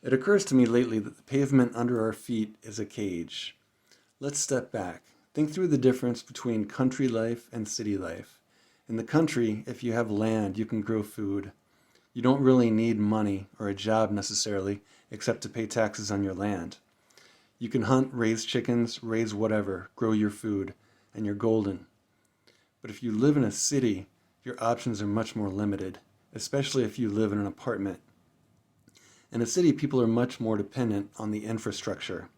It occurs to me lately that the pavement under our feet is a cage. Let's step back. Think through the difference between country life and city life. In the country, if you have land, you can grow food. You don't really need money or a job necessarily, except to pay taxes on your land. You can hunt, raise chickens, raise whatever, grow your food, and you're golden. But if you live in a city, your options are much more limited, especially if you live in an apartment. In a city, people are much more dependent on the infrastructure.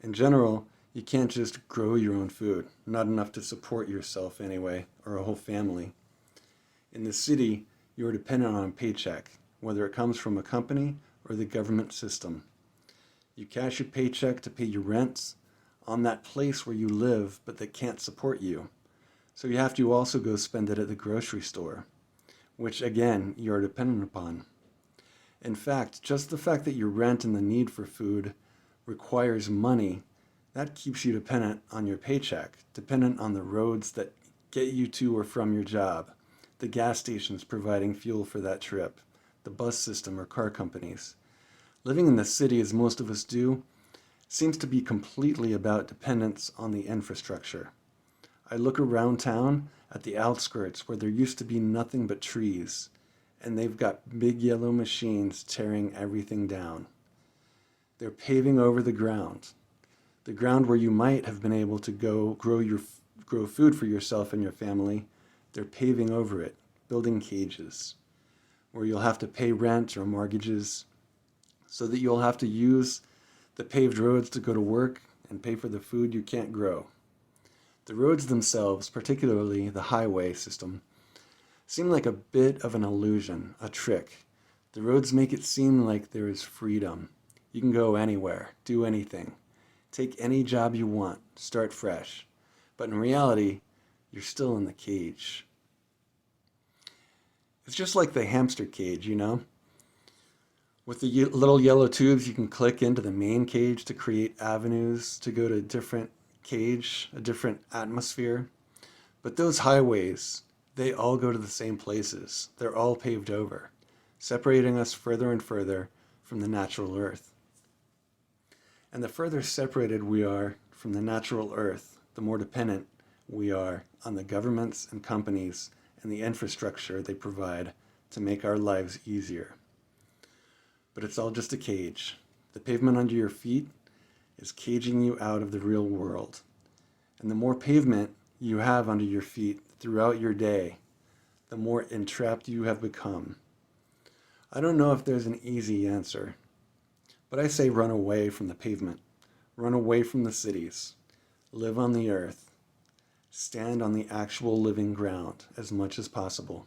In general, you can't just grow your own food, not enough to support yourself anyway, or a whole family. In the city, you are dependent on a paycheck, whether it comes from a company or the government system. You cash your paycheck to pay your rent on that place where you live, but that can't support you. So you have to also go spend it at the grocery store, which again, you are dependent upon. In fact, just the fact that your rent and the need for food requires money, that keeps you dependent on your paycheck, dependent on the roads that get you to or from your job, the gas stations providing fuel for that trip, the bus system or car companies. Living in the city, as most of us do, seems to be completely about dependence on the infrastructure. I look around town at the outskirts where there used to be nothing but trees, and they've got big yellow machines tearing everything down. They're paving over the ground where you might have been able to go grow food for yourself and your family. They're paving over it, building cages, where you'll have to pay rent or mortgages, so that you'll have to use the paved roads to go to work and pay for the food you can't grow. The roads themselves, particularly the highway system, seem like a bit of an illusion, a trick. The roads make it seem like there is freedom. You can go anywhere, do anything, take any job you want, start fresh. But in reality, you're still in the cage. It's just like the hamster cage, you know? With the little yellow tubes, you can click into the main cage to create avenues to go to a different cage, a different atmosphere. But those highways, they all go to the same places. They're all paved over, separating us further and further from the natural earth. And the further separated we are from the natural earth, the more dependent we are on the governments and companies and the infrastructure they provide to make our lives easier. But it's all just a cage. The pavement under your feet is caging you out of the real world. And the more pavement you have under your feet throughout your day, the more entrapped you have become. I don't know if there's an easy answer, but I say run away from the pavement. Run away from the cities. Live on the earth. Stand on the actual living ground as much as possible.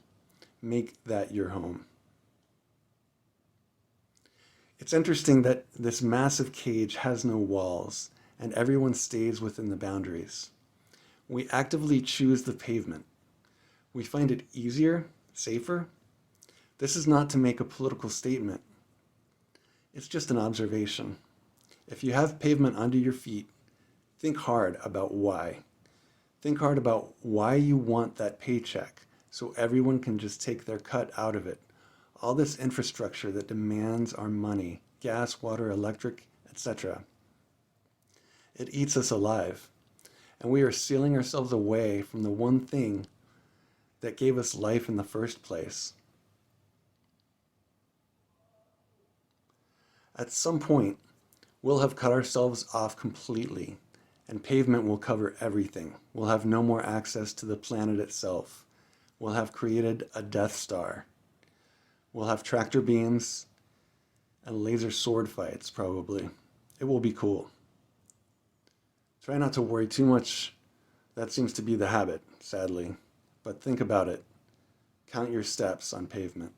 Make that your home. It's interesting that this massive cage has no walls, and everyone stays within the boundaries. We actively choose the pavement. We find it easier, safer. This is not to make a political statement. It's just an observation. If you have pavement under your feet, think hard about why. Think hard about why you want that paycheck, so everyone can just take their cut out of it. All this infrastructure that demands our money, gas, water, electric, etc. It eats us alive, and we are sealing ourselves away from the one thing that gave us life in the first place. At some point, we'll have cut ourselves off completely, and pavement will cover everything. We'll have no more access to the planet itself. We'll have created a Death Star. We'll have tractor beams and laser sword fights, probably. It will be cool. Try not to worry too much. That seems to be the habit, sadly. But think about it. Count your steps on pavement.